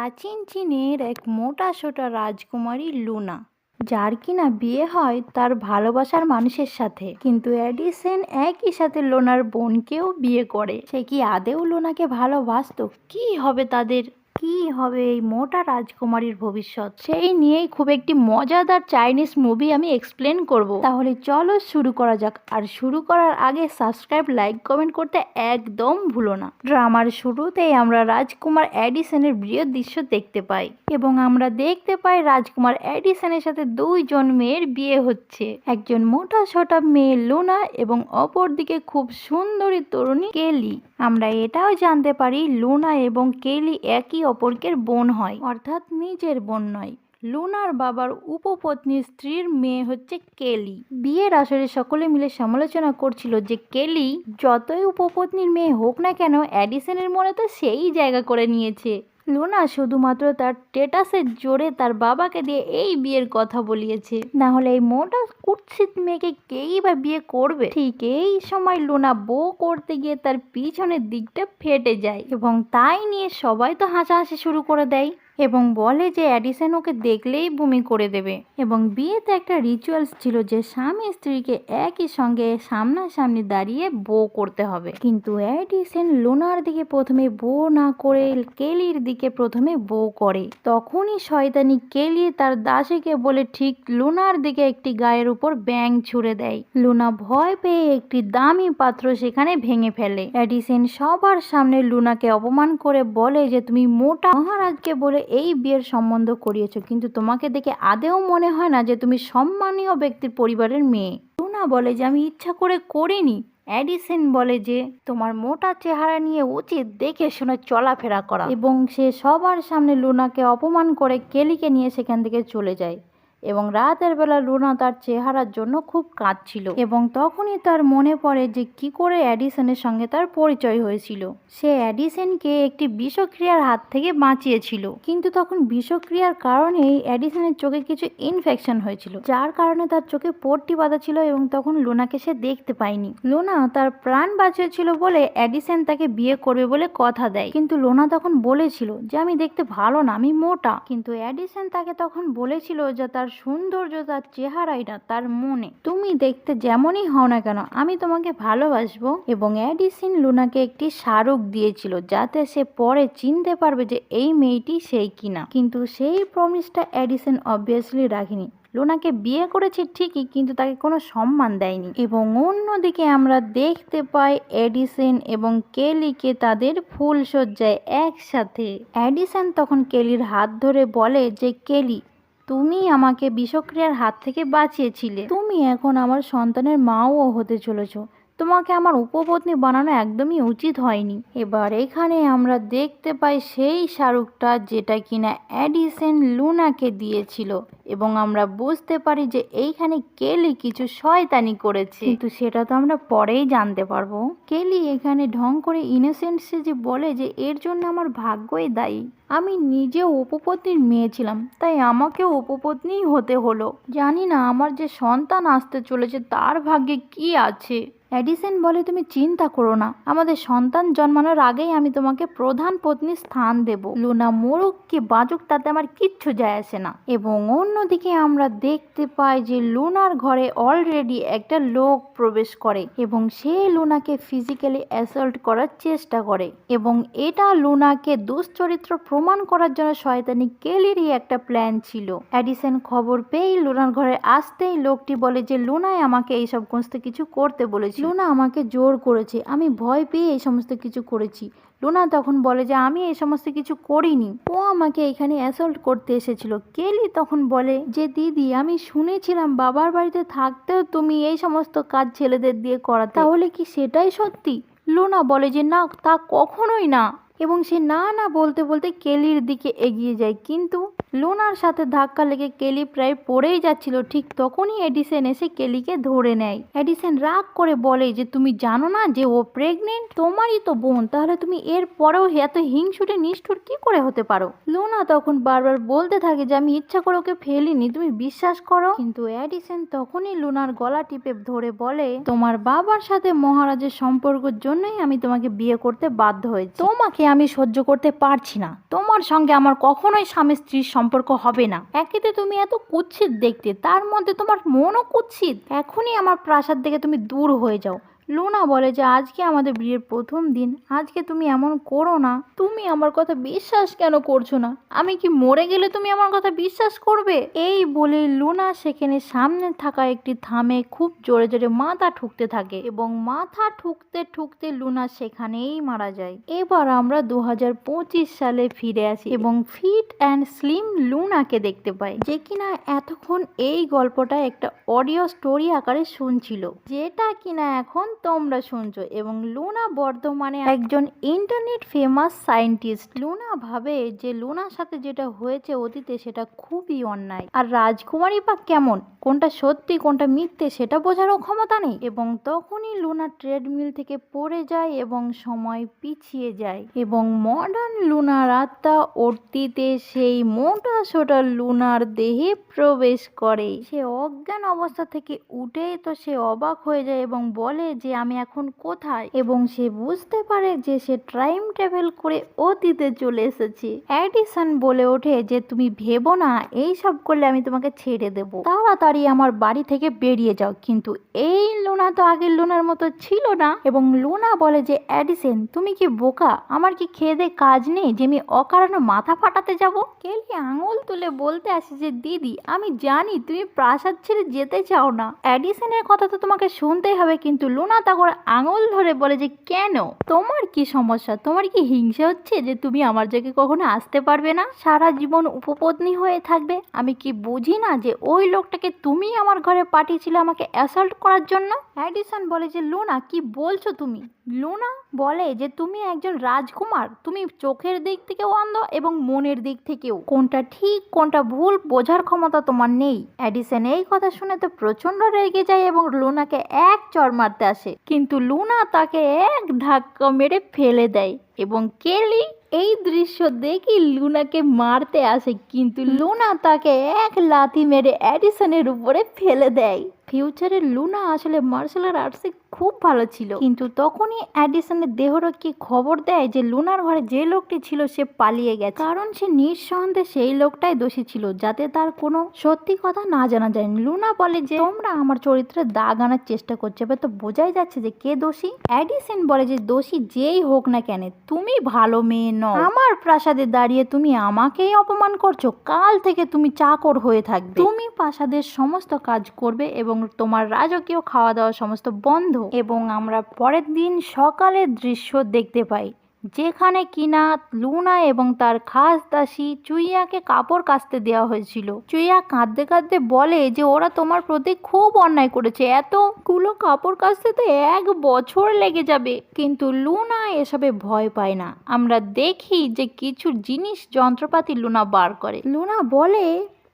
প্রাচীন চীনের এক মোটাসোটা রাজকুমারী লুনা, যার কিনা বিয়ে হয় তার ভালোবাসার মানুষের সাথে। কিন্তু এডিসন একই সাথে লোনার বোনকেও বিয়ে করে। সে কি আদেও লোনাকে ভালোবাসতো? কি হবে তাদের? কি হবে এই মোটা রাজকুমারীর ভবিষ্যৎ? সেই নিয়েই খুব একটি মজাদার চাইনিজ মুভি আমি এক্সপ্লেন করব। তাহলে চলো শুরু করা যাক। আর শুরু করার আগে সাবস্ক্রাইব, লাইক, কমেন্ট করতে একদম ভুলো না। ড্রামার শুরুতেই আমরা রাজকুমার এডিসনের বিয়ের দৃশ্য দেখতে পাই এবং আমরা দেখতে পাই রাজকুমার এডিসনের সাথে দুইজন মেয়ের বিয়ে হচ্ছে। একজন মোটা সোটা মেয়ে লুনা এবং অপরদিকে খুব সুন্দরী তরুণী কেলি। আমরা এটাও জানতে পারি লুনা এবং কেলি একই অপরকে বোন হয়, অর্থাৎ নিজের বোন নয়। লুনার বাবার উপপত্নীর স্ত্রীর মেয়ে হচ্ছে কেলি। বিয়ের আসরে সকলে মিলে সমালোচনা করছিল যে কেলি যতই উপপত্নীর মেয়ে হোক না কেন, এডিসনের মনে তো সেই জায়গা করে নিয়েছে। লুনা শুধুমাত্র তার স্ট্যাটাসের জোরে তার বাবাকে দিয়ে এই বিয়ের কথা বলিয়েছে, না হলে এই মোটা কুৎসিত মেয়েকে কেই বা বিয়ে করবে। ঠিক এই সময় লুনা বউ করতে গিয়ে তার পিছনের দিকটা ফেটে যায় এবং তাই নিয়ে সবাই তো হাসাহাসি শুরু করে দেয় এবং বলে যে এডিসন ওকে দেখলেই বমি করে দেবে। এবং বিয়েতে একটা রিচুয়ালস ছিল যে স্বামী স্ত্রীকে একই সঙ্গে সামনাসামনি দাঁড়িয়ে বউ করতে হবে। কিন্তু এডিসন লুনার দিকে প্রথমে বউ না করে কেলির দিকে প্রথমে বউ করে। তখনই শয়তানি কেলি তার দাসীকে বলে ঠিক লুনার দিকে একটি গায়ের উপর ব্যাঙ ছুড়ে দেয়। লুনা ভয় পেয়ে একটি দামি পাত্র সেখানে ভেঙে ফেলে। এডিসন সবার সামনে লুনাকে অপমান করে বলে যে তুমি মোটা মহারাজকে বলে এই বিয়ের সম্বন্ধ করিয়েছো, কিন্তু তোমাকে দেখে আদেও মনে হয় না যে তুমি সম্মানীয় ব্যক্তির পরিবারের মেয়ে। লুনা বলে যে আমি ইচ্ছা করে করিনি। এডিসন বলে যে তোমার মোটা চেহারা নিয়ে উচিত দেখে শুনে চলাফেরা করা, এবং সে সবার সামনে লুনাকে অপমান করে কেলিকে নিয়ে সেখান থেকে চলে যায়। এবং রাতের বেলা লুনা তার চেহারার জন্য খুব কাঁদছিল এবং তখনই তার মনে পড়ে যে কি করে এডিসনের সঙ্গে তার পরিচয় হয়েছিল। সে এডিসনকে একটি বিষক্রিয়ার হাত থেকে বাঁচিয়েছিল, কিন্তু তখন বিষক্রিয়ার কারণে এডিসনের চোখে কিছু ইনফেকশন হয়েছিল, যার কারণে তার চোখে পট্টি বাঁধা ছিল এবং তখন লুনাকে সে দেখতে পায়নি। লুনা তার প্রাণ বাঁচিয়েছিল বলে এডিসন তাকে বিয়ে করবে বলে কথা দেয়, কিন্তু লুনা তখন বলেছিল যে আমি দেখতে ভালো না, আমি মোটা। কিন্তু এডিসন তাকে তখন বলেছিল যে তার সৌন্দর্য তার চেহারাই না, তার মনে। তুমি দেখতে যেমনই হও না কেন আমি তোমাকে ভালোবাসবো। এবং এডিসন লুনাকে একটি স্মারক দিয়েছিল যাতে সে পরে চিনতে পারবে যে এই মেয়েটি সেই কিনা। কিন্তু সেই প্রমিসটা এডিসন অবভিয়াসলি রাখেনি। লুনাকে বিয়ে করেছে ঠিকই, কিন্তু তাকে কোনো সম্মান দেয়নি। এবং অন্যদিকে আমরা দেখতে পাই এডিসন এবং কেলিকে তাদের ফুলসজ্জায় একসাথে। এডিসন তখন কেলির হাত ধরে বলে যে কেলি, তুমি আমাকে বিষক্রিয়ার হাত থেকে বাঁচিয়েছিলে, তুমি এখন আমার সন্তানের মাও হতে চলেছ, তোমাকে আমার উপপত্নী বানানো একদমই উচিত হয়নি। এবার এখানে আমরা দেখতে পাই সেই স্মারকটা যেটা কিনা এডিসন লুনাকে দিয়েছিল, এবং আমরা বুঝতে পারি যে এইখানে কেলি কিছু শয়তানি করেছে, কিন্তু সেটা তো আমরা পরেই জানতে পারবো। কেলি এখানে ঢং করে ইনোসেন্ট সেজে বলে যে এর জন্য আমার ভাগ্যই দায়ী, আমি নিজেও উপপত্নীর মেয়ে ছিলাম, তাই আমাকেও উপপত্নীই হতে হলো। জানি না আমার যে সন্তান আসতে চলেছে তার ভাগ্যে কি আছে। এডিসন বলে তুমি চিন্তা করো না, আমাদের সন্তান জন্মানোর আগেই আমি তোমাকে প্রধান পত্নীর স্থান দেব। লুনা মরুক কি বাঁচুক তাতে আমার কিচ্ছু যায় আসে না। এবং অন্যদিকে আমরা দেখতে পাই যে লুনার ঘরে অলরেডি একটা লোক প্রবেশ করে এবং সে লুনাকে ফিজিক্যালি অ্যাসল্ট করার চেষ্টা করে, এবং এটা লুনাকে দুশ্চরিত্র প্রমাণ করার জন্য শয়তানি কেলিরই একটা প্ল্যান ছিল। এডিসন খবর পেয়ে লুনার ঘরে আসতেই লোকটি বলে যে লুনাই আমাকে এই সমস্ত কিছু করতে বলেছে, লুনা আমাকে জোর করেছে, আমি ভয় পেয়ে এই সমস্ত কিছু করেছি। লুনা তখন বলে যে আমি এই সমস্ত কিছু করিনি, ও আমাকে এখানে অ্যাসল্ট করতে এসেছিল। কেলি তখন বলে যে দিদি, আমি শুনেছিলাম বাবার বাড়িতে থাকতেও তুমি এই সমস্ত কাজ ছেলেদের দিয়ে করাতে, তাহলে কি সেটাই সত্যি? লুনা বলে যে না, তা কখনোই না। এবং সে না না বলতে বলতে কেলির দিকে এগিয়ে যায়, কিন্তু লুনার সাথে ধাক্কা লেগে কেলি প্রায় পড়েই যাচ্ছিল। ঠিক তখনই এডিসন এসে কেলিকে ধরে নেয়। এডিসন রাগ করে বলে যে তুমি জানো না যে ও প্রেগনেন্ট, তোমারই তো বোন, তাহলে তুমি এর পরেও এত হিংসুটে নিষ্ঠুর কি করে হতে পারো। লুনা তখন বারবার বলতে থাকে যে আমি ইচ্ছা করে ওকে ফেলিনি, তুমি বিশ্বাস করো। কিন্তু এডিসন তখনই লুনার গলা টিপে ধরে বলে তোমার বাবার সাথে মহারাজের সম্পর্কের জন্যই আমি তোমাকে বিয়ে করতে বাধ্য হয়েছি। তোমাকে আমি সহ্য করতে পারছি না, তোমার সঙ্গে আমার কখনোই স্বামী স্ত্রীর সম্পর্ক হবে না। একেতে তুমি এত কুৎসিত দেখতে, তার মধ্যে তোমার মনও কুৎসিত। এখনই আমার প্রাসাদ থেকে তুমি দূর হয়ে যাও। লুনা বলে যে আজকে আমাদের বিয়ের প্রথম দিন, আজকে তুমি এমন করো না। তুমি আমার কথা বিশ্বাস কেন করছো না? আমি কি মরে গেলে তুমি আমার কথা বিশ্বাস করবে? এই বলে লুনা সেখানে সামনে থাকা একটি থামে খুব জোরে জোরে মাথা ঠুকতে থাকে এবং মাথা ঠুকতে ঠুকতে লুনা সেখানেই মারা যায়। এবার আমরা 2025 সালে ফিরে আসি এবং ফিট অ্যান্ড স্লিম লুনাকে দেখতে পাই, যে কিনা এতক্ষণ এই গল্পটা একটা অডিও স্টোরি আকারে শুনছিল, যেটা কিনা এখন তোমরা শুনছো। এবং লুনা বর্তমানে একজন ইন্টারনেট ফেমাস সায়েন্টিস্ট। লুনা ভাবে যে লুনার সাথে যেটা হয়েছে অতীতে সেটা খুবই অন্যায়, আর রাজকুমারী বা কেমন, কোনটা সত্যি কোনটা মিথ্যে সেটা বোঝারও ক্ষমতা নেই। এবং তখনই লুনা ট্রেডমিল থেকে পড়ে যায় এবং সময় পিছিয়ে যায় এবং মডার্ন লুনার আত্মা অতীতে সেই মোটা সোটা লুনার দেহে প্রবেশ করে। সে অজ্ঞান অবস্থা থেকে উঠেই তো সে অবাক হয়ে যায় এবং বলে যে আমি এখন কোথায়, এবং সে বুঝতে পারে যে সে টাইম ট্রাভেল করে অতীতে চলে এসেছে। এডিসন বলে ওঠে যে তুমি ভেবো না এইসব করলে আমি তোমাকে ছেড়ে দেব, তাড়াতাড়ি আমার বাড়ি থেকে বেরিয়ে যাও। কিন্তু এই লুনা তো আগের লুনার মতো ছিল না। এবং লুনা বলে যে এডিসন তুমি কি বোকা, আমার কি খেয়ে দে কাজ নেই যে আমি অকারণে মাথা ফাটাতে যাব? কেলি আঙুল তুলে বলতে আসে যে দিদি আমি জানি তুমি প্রাসাদ ছেড়ে যেতে চাও না, এডিসনের কথা তো তোমাকে শুনতেই হবে। কিন্তু লুনা তখন আঙুল ধরে বলে যে কেন, তোমার কি সমস্যা, তোমার কি হিংসা হচ্ছে যে তুমি আমার জায়গায় কখনো আসতে পারবে না, সারা জীবন উপপত্নী হয়ে থাকবে? আমি কি বুঝি না যে ওই লোকটাকে তুমি আমার ঘরে পাঠিয়েছিলে আমাকে অ্যাসল্ট করার জন্য? এডিসন বলে যে লুনা কি বলছো তুমি? লুনা বলে যে তুমি একজন রাজকুমার, তুমি চোখের দিক থেকেও অন্ধ এবং মনের দিক থেকেও, কোনটা ঠিক কোনটা ভুল বোঝার ক্ষমতা তোমার নেই। এডিসন এই কথা শুনে তো প্রচন্ড রেগে যায় এবং লুনাকে এক চড় মারতে আসে, কিন্তু লুনা তাকে এক ধাক্কা মেরে ফেলে দেয় এবং কেলি এই দৃশ্য দেখি লুনাকে মারতে আসে, কিন্তু লুনা তাকে এক লাথি মেরে এডিসনের উপরে ফেলে দেয়। ফিউচারে লুনা আসলে মার্শাল আর্টসে খুব ভালো ছিল, কিন্তু তখনই এডিসনের দেহরক্ষী খবর দেয় যে লুনার ঘরে যে লোকটি ছিল সে পালিয়ে গেছে, কারণ সে নিঃসন্দেহে সেই লোকটাই দোষী ছিল, যাতে তার কোনো সত্যি কথা না জানা যায়। লুনা বলে যে তোমরা আমার চরিত্রে দাগ আনার চেষ্টা করছে, তো বোঝাই যাচ্ছে যে কে দোষী। এডিসন বলে যে দোষী যেই হোক না কেন তুমি ভালো মেয়ে নও, আমার প্রাসাদে দাঁড়িয়ে তুমি আমাকেই অপমান করছো, কাল থেকে তুমি চাকর হয়ে থাকবে, তুমি প্রাসাদের সমস্ত কাজ করবে এবং তোমার রাজকীয় খাওয়া দাওয়া সমস্ত বন্ধ। এবং আমরা পরের দিন সকালের দৃশ্য দেখতে পাই, যেখানে কিনা লুনা এবং তার খাস দাসী চুইয়াকে কাপড় কাচতে দেওয়া হয়েছিল। চুইয়া কাঁদতে কাঁদতে বলে যে ওরা তোমার প্রতি খুব অন্যায় করেছে, এতগুলো কাপড় কাচতে তো 1 বছর লেগে যাবে। কিন্তু লুনা এসবে ভয় পায় না। আমরা দেখি যে কিছু জিনিস যন্ত্রপাতি লুনা বার করে। লুনা বলে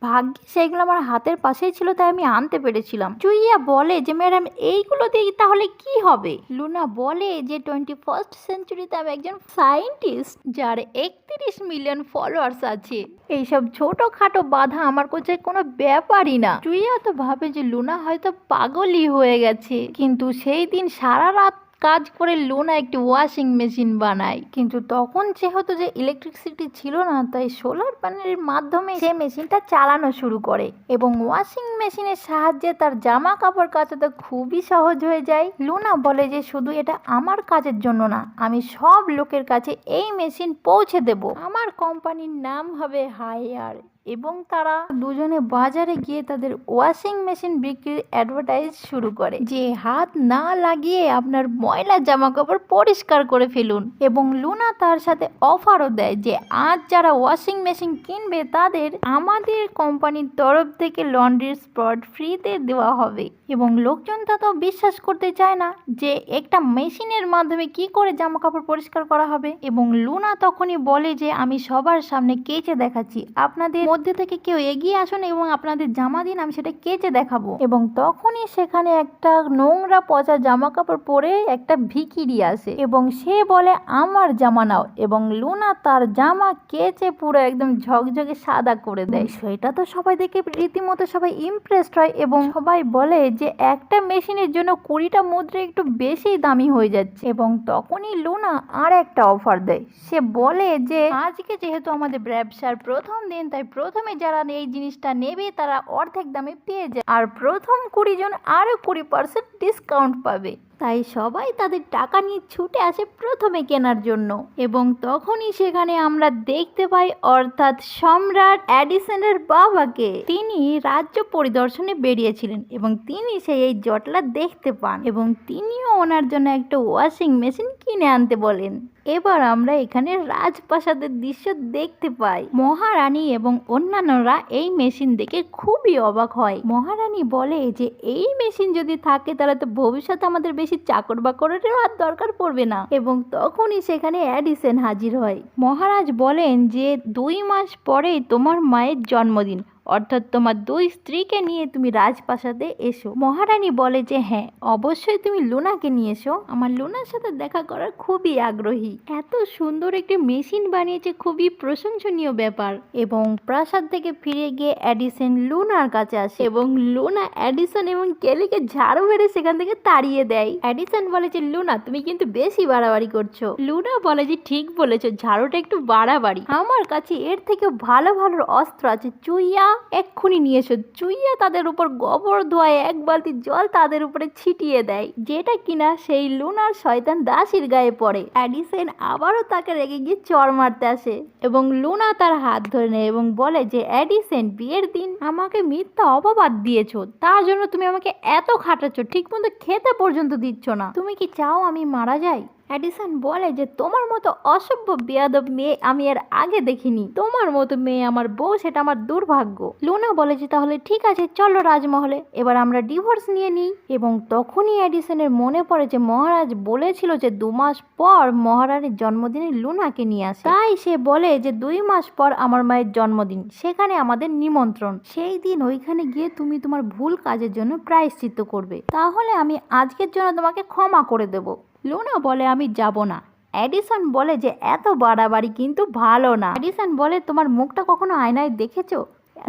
ভাগ্যে সেগুলো আমার হাতের পাশেই ছিল, তাই আমি আনতে পেরেছিলাম। চুইয়া বলে যে ম্যাডাম এইগুলো দিয়ে তাহলে কি হবে? লুনা বলে যে 21st সেঞ্চুরিতে আমি একজন সায়েন্টিস্ট যার 31 মিলিয়ন ফলোয়ার্স আছে, এইসব ছোটখাটো বাধা আমার কাছে কোনো ব্যাপারই না। চুইয়া তো ভাবে যে লুনা হয়তো পাগলই হয়ে গেছে, কিন্তু সেই দিন সারা রাত কাজ করে লুনা একটি ওয়াশিং মেশিন বানায়। কিন্তু তখন যেহেতু যে ইলেকট্রিসিটি ছিল না, তাই সোলার প্যানেলের মাধ্যমে সে মেশিনটা চালানো শুরু করে এবং ওয়াশিং মেশিনের সাহায্যে তার জামা কাপড় কাচাতে খুবই সহজ হয়ে যায়। লুনা বলে যে শুধু এটা আমার কাজের জন্য না, আমি সব লোকের কাছে এই মেশিন পৌঁছে দেব, আমার কোম্পানির নাম হবে হায়ার। এবং তারা দুজনে বাজারে গিয়ে তাদের ওয়াশিং মেশিন বিক্রির অ্যাডভার্টাইজ শুরু করে, যে হাত না লাগিয়ে আপনার ময়লা জামা কাপড় পরিষ্কার করে ফেলুন। এবং লুনা তার সাথে অফারও দেয় যে আজ যারা ওয়াশিং মেশিন কিনবে তাদের আমাদের কোম্পানির তরফ থেকে লন্ড্রি স্পট ফ্রিতে দেওয়া হবে। এবং লোকজন তা তো বিশ্বাস করতে চায় না যে একটা মেশিনের মাধ্যমে কি করে জামা কাপড় পরিষ্কার করা হবে। এবং লুনা তখনই বলে যে আমি সবার সামনে কেচে দেখাচ্ছি, আপনাদের মধ্যে থেকে কেউ এগিয়ে আসুন এবং আপনাদের জামা দিন, আমি সেটা কেচে দেখাবো। এবং তখনই সেখানে একটা নোংরা পচা জামা কাপড় পরে একটা ভিখিরি আসে এবং সে বলে আমার জামা নাও, এবং লুনা তার জামা কেচে পুরো একদম ঝকঝকে সাদা করে দেয়। সেটা তো সবাই দেখে রীতিমতো সবাই ইমপ্রেসড হয় এবং সবাই বলে যে একটা মেশিনের জন্য 20টা মুদ্রা একটু বেশি দামি হয়ে যাচ্ছে। এবং তখনই লুনা আর একটা অফার দেয়। সে বলে যে আজকে যেহেতু আমাদের ব্যবসার প্রথম দিন, তাই প্রথমে যারা এই জিনিসটা নেবে তারা অর্ধেক দামে পেয়ে যায়, আর প্রথম 20 জন আরো 20% ডিসকাউন্ট পাবে। তাই সবাই তাদের টাকা নিয়ে ছুটে আসে প্রথমে কেনার জন্য। এবং তখনই সেখানে আমরা দেখতে পাই অর্থাৎ সম্রাট এডিসনের বাবাকে। তিনি রাজ্য পরিদর্শনে বেরিয়েছিলেন এবং তিনি এই জটলা দেখতে পান এবং তিনিও ওনার জন্য একটা ওয়াশিং মেশিন কিনে আনতে বলেন। এবার আমরা এখানে রাজপ্রাসাদের দৃশ্য দেখতে পাই। মহারানী এবং অন্যান্যরা এই মেশিন দেখে খুবই অবাক হয়। মহারানী বলে যে এই মেশিন যদি থাকে তাহলে তো ভবিষ্যতে আমাদের বেশি চাকর বাকরের আর দরকার পড়বে না। এবং তখনই সেখানে এডিসন হাজির হয়। মহারাজ বলেন যে 2 মাস পরেই তোমার মায়ের জন্মদিন, অর্থাৎ তোমার 2 স্ত্রীকে নিয়ে তুমি রাজপ্রাসাদে এসো। মহারানী বলে যে হ্যাঁ, অবশ্যই তুমি লুনাকে নিয়ে এসো, আমার লুনার সাথে দেখা করার খুবই আগ্রহী। এত সুন্দর একটি মেশিন বানিয়েছে, খুবই প্রশংসনীয় ব্যাপার। এবং প্রাসাদ থেকে ফিরে গিয়ে এডিসন লুনার কাছে আসে এবং লুনা এডিসন এবং কেলিকে ঝাড়ু মেরে সেখান থেকে তাড়িয়ে দেয়। এডিসন বলে যে লুনা তুমি কিন্তু বেশি বাড়াবাড়ি করছো। লুনা বলে যে ঠিক বলেছো, ঝাড়ুটা একটু বাড়াবাড়ি, আমার কাছে এর থেকেও ভালো ভালো অস্ত্র আছে, চুইয়া এক্ষুনি নিয়ে এসো। চুইয়া তাদের উপর গোবর ধোয়ায় 1 বালতি জল তাদের উপরে ছিটিয়ে দেয়, যেটা কিনা সেই লুনার শয়তান দাসীর গায়ে পড়ে। এডিসন আবারও তাকে রেগে গিয়ে চড় মারতে আসে এবং লুনা তার হাত ধরে নেয় এবং বলে যে এডিসন বিয়ের দিন আমাকে মিথ্যা অপবাদ দিয়েছো, তার জন্য তুমি আমাকে এত খাটাচ্ছ, ঠিক মতো খেতে পর্যন্ত দিচ্ছ না, তুমি কি চাও আমি মারা যাই? এডিসন বলে যে তোমার মতো অসভ্য বেয়াদব মেয়ে আমি এর আগে দেখিনি, তোমার মতো মেয়ে আমার বউ, সেটা আমার দুর্ভাগ্য। লুনা বলে যে তাহলে ঠিক আছে চলো রাজমহলে, এবার আমরা ডিভোর্স নিয়ে নিই। এবং তখনই এডিসনের মনে পড়ে যে মহারাজ বলেছিল যে 2 মাস পর মহারানীর জন্মদিনে লুনাকে নিয়ে আসে। তাই সে বলে যে 2 মাস পর আমার মায়ের জন্মদিন, সেখানে আমাদের নিমন্ত্রণ, সেই দিন ওইখানে গিয়ে তুমি তোমার ভুল কাজের জন্য প্রায়শ্চিত্ত করবে, তাহলে আমি আজকের জন্য তোমাকে ক্ষমা করে দেব। লুনা বলে আমি যাব না। এডিসন বলে যে এত বাড়াবাড়ি কিন্তু ভালো না। এডিসন বলে তোমার মুখটা কখনো আয়নায় দেখেছো?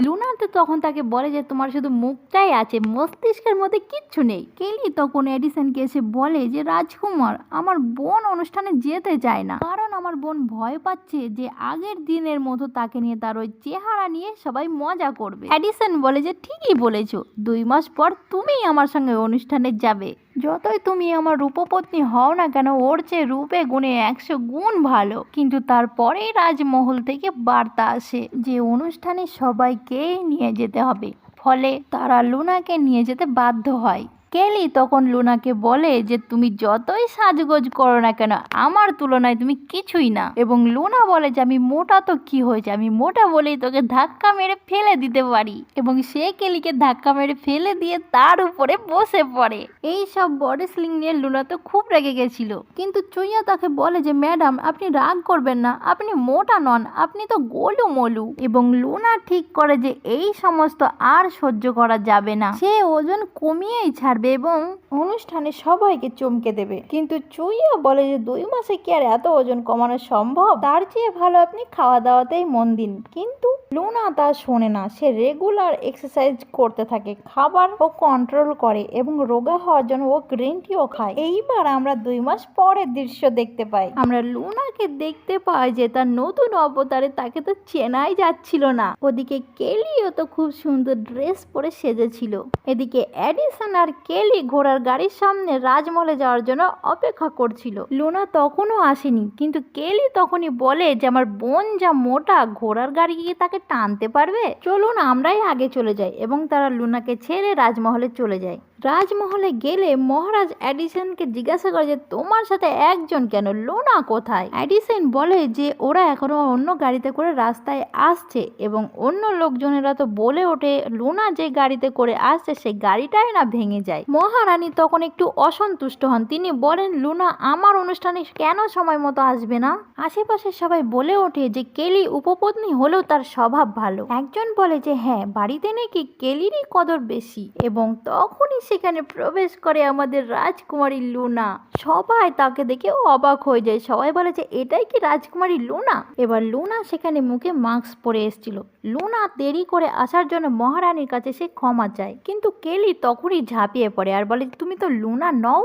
লুনা তো তখন তাকে বলে যে তোমার শুধু মুখটাই আছে, মস্তিষ্কের মধ্যে কিচ্ছু নেই। কেলি তখন এডিসনকে এসে বলে যে রাজকুমার, আমার বোন অনুষ্ঠানে যেতে চায় না, কারণ আমার বোন ভয় পাচ্ছে যে আগের দিনের মতো তাকে নিয়ে তার ওই চেহারা নিয়ে সবাই মজা করবে। এডিসন বলে যে ঠিকই বলেছো, 2 মাস পর তুমিই আমার সঙ্গে অনুষ্ঠানে যাবে। যতই তুমি আমার রূপপত্নী হও না কেন, ওর চেয়ে রূপে গুণে 100 গুণ ভালো। কিন্তু তারপরেই রাজমহল থেকে বার্তা আসে যে অনুষ্ঠানে সবাইকে নিয়ে যেতে হবে, ফলে তারা লুনাকে নিয়ে যেতে বাধ্য হয়। কেলি তখন লুনাকে বলে যে তুমি যতই সাজগোজ করো না কেন, আমার তুলনায় তুমি কিছুই না। এবং লুনা বলে যে আমি মোটা তো কি হয়েছে, আমি মোটা বলেই তোকে ধাক্কা মেরে ফেলে দিতে পারি। এবং সে কেলিকে ধাক্কা মেরে ফেলে দিয়ে তার উপরে বসে পড়ে। এই সব বডি স্লিং নিয়ে লুনা তো খুব রেগে গেছিল, কিন্তু চুইয়া তাকে বলে যে ম্যাডাম আপনি রাগ করবেন না, আপনি মোটা নন, আপনি তো গোলু মোলু। এবং লুনা ঠিক করে যে এই সমস্ত আর সহ্য করা যাবে না, সে ওজন কমিয়েই ছাড়বে এবং অনুষ্ঠানে সবাইকে চমকে দেবে। কিন্তু চুইয়া বলে যে 2 মাসে কি আর এত ওজন কমানো সম্ভব, তার চেয়ে ভালো আপনি খাওয়া দাওয়াতেই মন দিন। কিন্তু লুনা তা শোনে না, সে রেগুলার এক্সারসাইজ করতে থাকে, খাবার ও কন্ট্রোল করে এবং রোগা হওয়ার জন্য ও গ্রিন টিও খায়। এইবার আমরা 2 মাস পরের দৃশ্য দেখতে পাই। আমরা লুনাকে দেখতে পাই যে তার নতুন অবতারে তাকে তো চেনাই যাচ্ছিল না। ওদিকে কেলিও তো খুব সুন্দর ড্রেস পরে সেজেছিল। এদিকে এডিসন আর কেলি ঘোড়ার গাড়ির সামনে রাজমহলে যাওয়ার জন্য অপেক্ষা করছিল। লুনা তখনও আসেনি, কিন্তু কেলি তখনই বলে যে আমার বোন যা মোটা, ঘোড়ার গাড়ি গিয়ে তাকে টানতে পারবে, চলুন আমরাই আগে চলে যাই। এবং তারা লুনাকে ছেড়ে রাজমহলে চলে যায়। রাজমহলে গেলে মহারাজ এডিসনকে জিজ্ঞাসা করে যে তোমার সাথে একজন কেন, লোনা কোথায়? এডিসন বলে যে ওরা এখনো অন্য গাড়িতে করে রাস্তায় আসছে এবং অন্য লোকজনেরা তো বলে ওঠে লোনা যে গাড়িতে করে আসছে সেই গাড়িটাই না ভেঙে যায়। মহারানী তখন একটু অসন্তুষ্ট হন, তিনি বলেন লোনা আমার অনুষ্ঠানে কেন সময় মতো আসবে না? আশেপাশে সবাই বলে ওঠে যে কেলি উপপত্নী হলেও তার স্বভাব ভালো। একজন বলে যে হ্যাঁ, বাড়িতে নাকি কেলিরই কদর বেশি এবং তখনই সেখানে প্রবেশ করে আমাদের রাজকুমারী লুনা। সবাই তাকে দেখে অবাক হয়ে যায়, সবাই বলে যে এটাই কি রাজকুমারী লুনা? এবার লুনা সেখানে মুখে মাস্ক পরে এসেছিল। লুনা দেরি করে আসার জন্য মহারানীর কাছে সে ক্ষমা চায়, কিন্তু কেলি তখনই ঝাঁপিয়ে পড়ে আর বলে তুমি তো লুনা নও।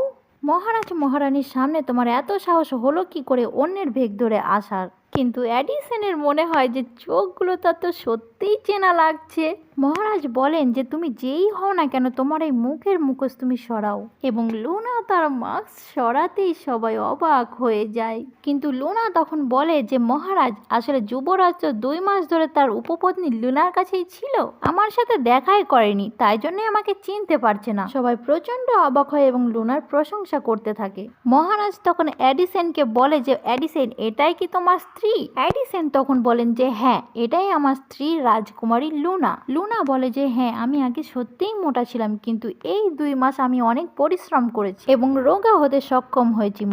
মহারাজ মহারানীর সামনে তোমার এত সাহস হলো কি করে অন্যের ভেগ ধরে আসার? কিন্তু এডিসনের মনে হয় যে চোখগুলো তার তো সত্যিই চেনা লাগছে। মহারাজ বলেন যে তুমি যেই হও না কেন তোমার এই মুখের মুখোশ তুমি সরাও, এবং লুনা তার মাস্ক সরাতেই সবাই অবাক হয়ে যায়। কিন্তু লুনা তখন বলে যে মহারাজ আসলে যুবরাজ তো 2 মাস ধরে তার উপপত্নী লুনার কাছেই ছিল, আমার সাথে দেখাই করেনি, তাই জন্য আমাকে চিনতে পারছে না। সবাই প্রচন্ড অবাক হয় এবং লুনার প্রশংসা করতে থাকে। মহারাজ তখন এডিসনকে বলে যে এডিসন এটাই কি তোমার স্ত্রী? এডিসন তখন বলেন যে হ্যাঁ, এটাই আমার স্ত্রী রাজকুমারী লুনা। লুনা বলে যে হ্যাঁ, আমি আগে সত্যিই মোটা ছিলাম, কিন্তু এই 2 মাস আমি অনেক পরিশ্রম করেছি এবং রোগা হতে সক্ষম হয়েছি।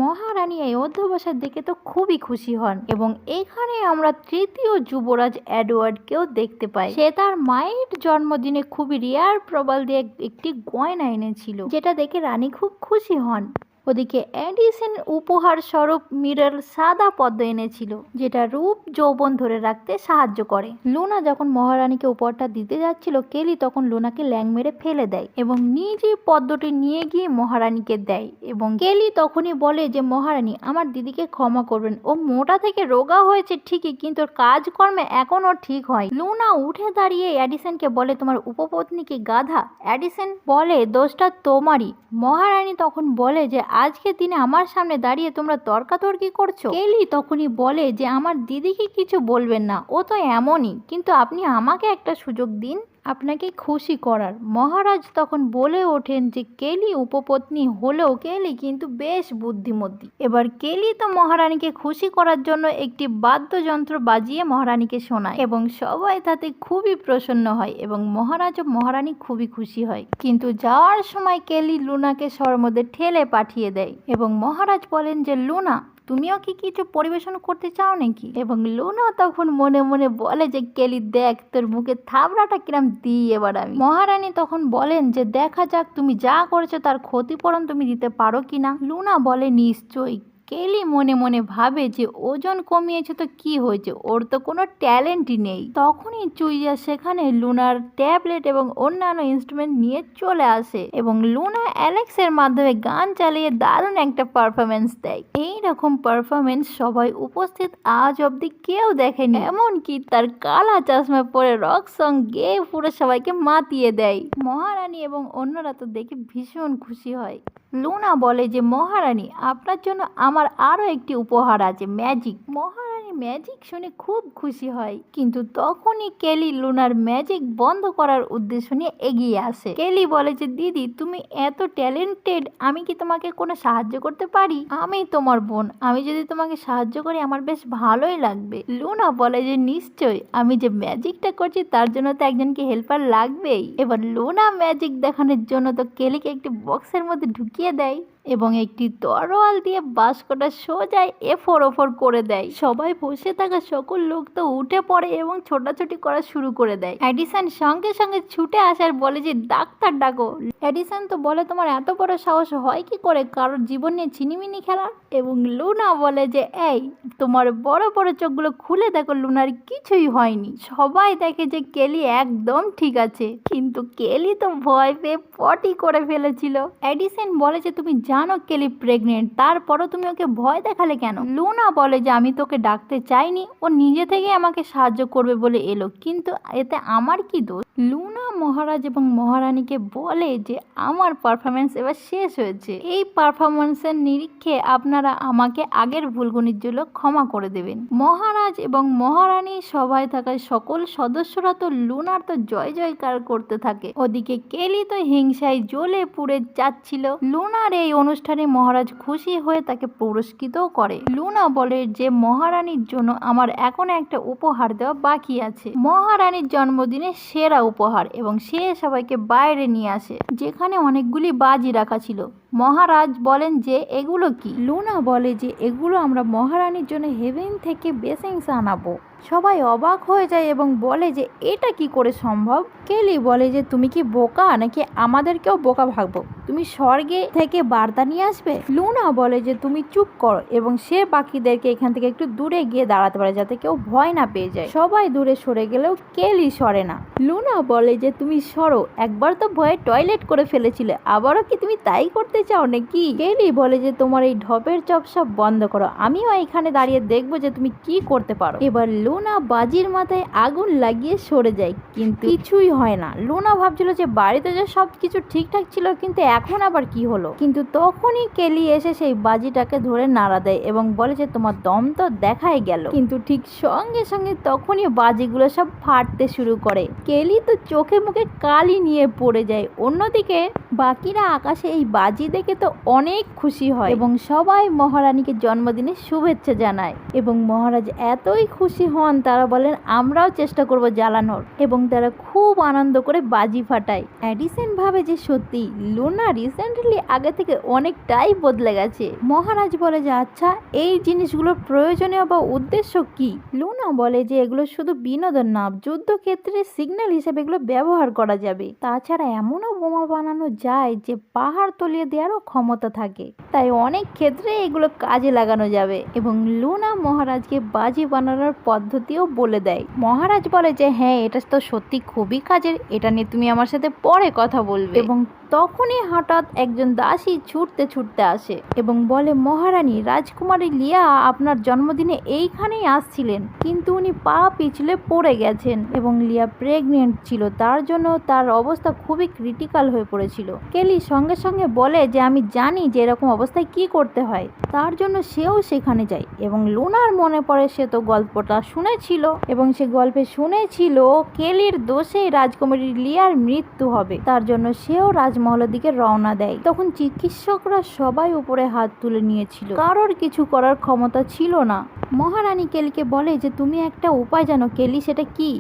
মহারানী এই অধ্যবসায় দেখে তো খুবই খুশি হন এবং এখানে আমরা তৃতীয় যুবরাজ এডওয়ার্ডকেও দেখতে পাই। সে তার মায়ের জন্মদিনে খুবই রেয়ার প্রবাল দিয়ে একটি গয়না এনেছিল, যেটা দেখে রানী খুব খুশি হন। ওদিকে এডিসন উপহার স্বরূপ মিরর সাদা পদ্ম এনেছিল, যেটা রূপ যৌবন ধরে রাখতে সাহায্য করে। লুনা যখন মহারানীকে উপহারটা দিতে যাচ্ছিল, কেলি তখন লুনাকে ল্যাং মেরে ফেলে দেয় এবং নিজে পদ্মটি নিয়ে গিয়ে মহারানীকে দেয়। এবং কেলি তখনই বলে যে মহারানী আমার দিদিকে ক্ষমা করবেন, ও মোটা থেকে রোগা হয়েছে ঠিকই, কিন্তু কাজকর্মে এখনো ঠিক হয়। লুনা উঠে দাঁড়িয়ে এডিসনকে বলে তোমার উপপত্নী কি গাধা? এডিসন বলে দোষটা তোমারই। মহারানী তখন বলে যে আজকে দিনে আমার সামনে দাঁড়িয়ে তোমরা তর্কাতর্কি করছো। কেলি তখনই বলে যে আমার দিদিকে কিছু বলবেন না, ও তো এমনই, কিন্তু আপনি আমাকে একটা সুযোগ দিন আপনাকে খুশি করার। মহারাজ তখন বলে ওঠেন যে কেলি উপপত্নী হলেও কেলি কিন্তু বেশ বুদ্ধিমতী। এবার কেলি তো মহারানীকে খুশি করার জন্য একটি বাদ্যযন্ত্র বাজিয়ে মহারানীকে শোনায় এবং সবাই তাতে খুবই প্রসন্ন হয় এবং মহারাজ ও মহারানী খুবই খুশি হয়। কিন্তু যাওয়ার সময় কেলি লুনাকে সরমধ্যে ঠেলে পাঠিয়ে দেয় এবং মহারাজ বলেন যে লুনা তুমিও কি কিছু পরিবেশন করতে চাও নাকি? এবং লুনা তখন মনে মনে বলে যে কেলি দেখ তোর মুখে থাবড়াটা কিরম দিই এবার আমি। মহারানী তখন বলেন যে দেখা যাক তুমি যা করেছো তার ক্ষতিপূরণ তুমি দিতে পারো কিনা। লুনা বলে নিশ্চয়ই। কেলি মনে মনে ভাবে যে ওজন কমিয়েছে তো কি হয়েছে, ওর তো কোনো ট্যালেন্টই নেই। তখনই চুইয়া সেখানে লুনার ট্যাবলেট এবং অন্যান্য ইনস্ট্রুমেন্ট নিয়ে চলে আসে এবং লুনা অ্যালেক্সের মাধ্যমে গান চালিয়ে দারুণ একটা পারফরমেন্স দেয়। এইরকম পারফরমেন্স সবাই উপস্থিত আজ অব্দি কেউ দেখেনি, এমনকি তার কালা চশমা পরে রক সং গেয়ে পুরো সবাইকে মাতিয়ে দেয়। মহারানী এবং অন্যরা তো দেখে ভীষণ খুশি হয়। লুনা বলে যে মহারানী আপনার জন্য আমার আরো একটি উপহার আছে, ম্যাজিক। মহারানী ম্যাজিক শুনে খুব খুশি হয়, কিন্তু তখনই কেলি লুনার ম্যাজিক বন্ধ করার উদ্দেশ্য নিয়ে এগিয়ে আসে। কেলি বলে যে দিদি তুমি এত ট্যালেন্টেড, আমি কি তোমাকে কোনো সাহায্য করতে পারি? আমি তোমার বোন, আমি যদি তোমাকে সাহায্য করি আমার বেশ ভালোই লাগবে। লুনা বলে যে নিশ্চয়ই, আমি যে ম্যাজিকটা করছি তার জন্য তো একজনকে হেল্পার লাগবেই। এবার লুনা ম্যাজিক দেখানোর জন্য তো কেলিকে একটি বক্সের মধ্যে ঢুকিয়ে দেয় এবং একটি তরোয়াল দিয়ে বাস্কটা সোজা এফোর ওফোর করে দেয়। সবাই বসে থাকা সকল লোক তো উঠে পড়ে এবং ছোটাছুটি করা শুরু করে দেয়। এডিসন সঙ্গে সঙ্গে ছুটে আসার বলে যে ডাক্তার ডাকো। এডিসন তো বলে তোমার এত বড় সাহস হয় কি করে কারোর জীবন নিয়ে ছিনিমিনি খেলা? এবং লুনা বলে যে এই তোমার বড় বড় চোখগুলো খুলে দেখো, লুনার কিছুই হয়নি। সবাই দেখে যে কেলি একদম ঠিক আছে, কিন্তু কেলি তো ভয় পেয়ে পটি করে ফেলেছিল। এডিসন বলে যে তুমি জানো কেলি প্রেগনেন্ট, তারপরও তুমি ওকে ভয় দেখালে কেন? লুনা বলে যে আমি তোকে ডাকতে চাইনি, ও নিজে থেকে আমাকে সাহায্য করবে বলে এলো, কিন্তু এতে আমার কি দোষ? লুনা মহারাজ এবং মহারানীকে বলে যে আমার পারফরমেন্স এবার শেষ হয়েছে, এই পারফরমেন্সের নিরিখে আপনারা আমাকে আগের ভুলগুলির জন্য ক্ষমা করে দেবেন। মহারাজ এবং মহারানী সভায় থাকা সকল সদস্যরা তো লুনার তো জয় জয়কার করতে থাকে, ওদিকে কেলি তো হিংসায় জ্বলে পুড়ে যাচ্ছিল। লুনার এই অনুষ্ঠানে মহারাজ খুশি হয়ে তাকে পুরস্কৃতও করে। লুনা বলে যে মহারানীর জন্য আমার এখন একটা উপহার দেওয়া বাকি আছে, মহারানীর জন্মদিনে সেরা উপহার, এবং সে সবাইকে বাইরে নিয়ে আসে যেখানে অনেকগুলি বাজি রাখা ছিল। মহারাজ বলেন যে এগুলো কি? লুনা বলে যে এগুলো আমরা মহারানীর জন্য হেভেন থেকে ব্লেসিংস আনাবো। সবাই অবাক হয়ে যায় এবং বলে যে এটা কি করে সম্ভব। কেলি বলে যে তুমি কি বোকা নাকি আমাদেরকেও বোকা ভাববো, তুমি স্বর্গে থেকে বার্তা নিয়ে আসবে। লুনা বলে যে তুমি চুপ করো, এবং সে বাকিদেরকে এখান থেকে একটু দূরে গিয়ে দাঁড়াতে পারে যাতে কেউ ভয় না পেয়ে যায়। সবাই দূরে সরে গেলেও কেলি সরে না। লুনা বলে যে তুমি সরো, একবার তো ভয়ে টয়লেট করে ফেলেছিলে, আবারও কি তুমি তাই করতে চাও নাকি? কেলি বলে যে তোমার এই ঢপের চপ সব বন্ধ করো, আমিও এখানে দাঁড়িয়ে দেখবো যে তুমি কি করতে পারো। এবার লুনা বাজির মাথায় আগুন লাগিয়ে সরে যায়, কিন্তু কিছুই হয় না। লুনা ভাবছিল যে বাড়িতে যে সবকিছু ঠিকঠাক ছিল, কিন্তু এখন আবার কি হলো। কিন্তু তখনই কেলি এসে সেই বাজিটাকে ধরে নাড়া দেয় এবং বলে যে তোমার দম তো দেখাই গেল। কিন্তু ঠিক সঙ্গে সঙ্গে তখনই বাজিগুলো সব ফাটতে শুরু করে। কেলি তো চোখে মুখে কালি নিয়ে পড়ে যায়। অন্যদিকে বাকিরা আকাশে এই বাজি দেখে তো অনেক খুশি হয় এবং সবাই মহারানীকে জন্মদিনে শুভেচ্ছা জানায়, এবং মহারাজ এতই খুশি হন তারা বলেন আমরাও চেষ্টা করব জ্বালানোর, এবং তারা খুব আনন্দ করে বাজি ফাটায়। এডিসন ভাবে যে সত্যি লুনা রিসেন্টলি আগে থেকে অনেকটাই বদলে গেছে। মহারাজ বলে যে আচ্ছা এই জিনিসগুলোর প্রয়োজনীয় বা উদ্দেশ্য কি? লুনা বলে যে এগুলো শুধু বিনোদন না, যুদ্ধক্ষেত্রে সিগন্যাল হিসেবে এগুলো ব্যবহার করা যাবে। তাছাড়া এমনও বোমা বানানো যায় যে পাহাড় তলিয়ে দেওয়ারও ক্ষমতা থাকে, তাই অনেক ক্ষেত্রে এগুলো কাজে লাগানো যাবে। এবং লুনা মহারাজকে বাজি বানানোর পদ্ধতিও বলে দেয়। মহারাজ বলে যে হ্যাঁ এটা তো সত্যি খুবই কাজের, এটা নিয়ে তুমি আমার সাথে পরে কথা বলবে। এবং তখনই হঠাৎ একজন দাসী ছুটতে ছুটতে আসে এবং বলে মহারানী, রাজকুমারী লিয়া আপনার জন্মদিনে এইখানেই আসছিলেন, কিন্তু উনি পা পিছলে পড়ে গেছেন এবং লিয়া প্রেগনেন্ট ছিল, তার জন্য তার অবস্থা খুবই ক্রিটিক্যাল হয়ে পড়েছিল। কেলি সঙ্গে সঙ্গে বলে যে আমি জানি যে এরকম অবস্থায় কি করতে হয়, তার জন্য সেও সেখানে যায়। এবং লুনার মনে পড়ে সে তো গল্পটা শুনেছিল এবং সে গল্পে শুনেছিল কেলির দোষেই রাজকুমারী লিয়ার মৃত্যু হবে, তার জন্য সেও রাজমহলের দিকে রওনা দেয়। তখন চিকিৎসকরা সবাই উপরে হাত তুলে নিয়েছিল, কারোর কিছু করার ক্ষমতা ছিল না। মহারানী কেলিকে বলে যে তুমি একটা উপায় জানো কেলি, সেটা কি?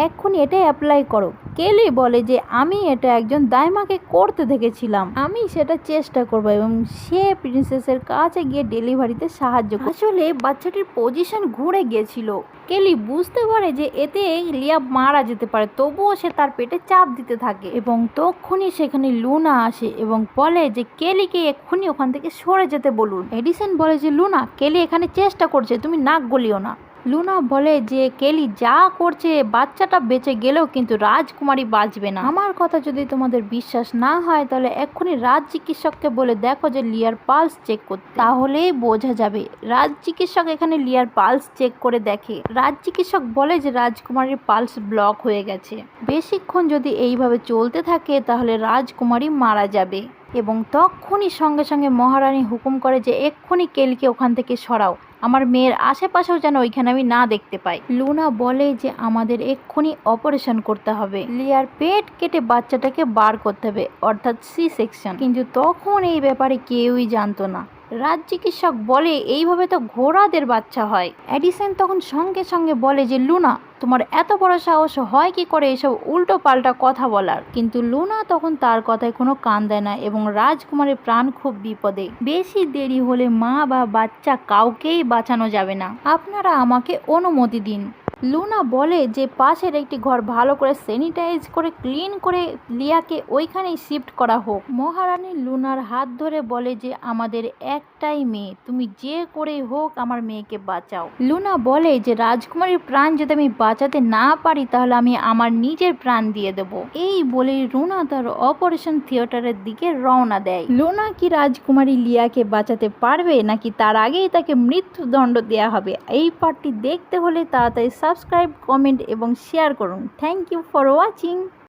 এক্ষুনি এটাই অ্যাপ্লাই করো। কেলি বলে যে আমি এটা একজন দাইমাকে করতে দেখেছিলাম, আমি সেটা চেষ্টা করব, এবং সে প্রিন্সেসের কাছে গিয়ে ডেলিভারিতে সাহায্য করে। আসলে বাচ্চাটির পজিশন ঘুরে গিয়েছিল। কেলি বুঝতে পারে যে এতে লিয়া মারা যেতে পারে, তবুও সে তার পেটে চাপ দিতে থাকে, এবং তখনই সেখানে লুনা আসে এবং বলে যে কেলিকে এক্ষুনি ওখান থেকে সরে যেতে বলুন। এডিসন বলে যে লুনা, কেলি এখানে চেষ্টা করছে, তুমি নাক গলিও না। লুনা বলে যে কেলি যা করছে, বাচ্চাটা বেঁচে গেলেও কিন্তু রাজকুমারী বাঁচবে না। আমার কথা যদি তোমাদের বিশ্বাস না হয় তাহলে এক্ষুনি রাজ চিকিৎসককে বলে দেখো যে লিয়ার পালস চেক করতে, তাহলেই বোঝা যাবে। রাজ চিকিৎসক এখানে লিয়ার পালস চেক করে দেখে। রাজ চিকিৎসক বলে যে রাজকুমারীর পালস ব্লক হয়ে গেছে, বেশিক্ষণ যদি এইভাবে চলতে থাকে তাহলে রাজকুমারী মারা যাবে। এবং তখনই সঙ্গে সঙ্গে মহারানী হুকুম করে যে এক্ষুনি কেলিকে ওখান থেকে সরাও, আমার মেয়ের আশেপাশেও যেন ওইখানে আমি না দেখতে পাই। লুনা বলে যে আমাদের এক্ষুনি অপারেশন করতে হবে, লিয়ার পেট কেটে বাচ্চাটাকে বার করতে হবে, অর্থাৎ সি সেকশন। কিন্তু তখন এই ব্যাপারে কেউই জানতো না। রাজ চিকিৎসক বলে এইভাবে তো ঘোড়াদের বাচ্চা হয়। এডিসন তখন সঙ্গে সঙ্গে বলে যে লুনা, তোমার এত বড় সাহস হয় কি করে এসব উল্টো পাল্টা কথা বলার? কিন্তু লুনা তখন তার কথায় কোনো কান দেয় না, এবং রাজকুমারের প্রাণ খুব বিপদে। বেশি দেরি হলে মা বা বাচ্চা কাউকেই বাঁচানো যাবে না, আপনারা আমাকে অনুমতি দিন। লুনা বলে যে পাশের একটি ঘর ভালো করে স্যানিটাইজ করে ক্লিন করে লিয়াকে ওইখানেই শিফট করা হোক। মহারানী লুনার হাত ধরে বলে যে আমাদের একটাই মেয়ে, তুমি যে করেই হোক আমার মেয়েকে বাঁচাও। লুনা বলে যে রাজকুমারীর প্রাণ যদি আমি বাঁচাতে না পারি তাহলে আমি আমার নিজের প্রাণ দিয়ে দেব। এই বলে লুনা তার অপারেশন থিয়েটারের দিকে রওনা দেয়। লুনা কি রাজকুমারী লিয়াকে বাঁচাতে পারবে নাকি তার আগেই তাকে মৃত্যুদণ্ড দেওয়া হবে? এই পার্টটি দেখতে হলে তাড়াতাড়ি সাবস্ক্রাইব, কমেন্ট এবং শেয়ার করুন। Thank you for watching.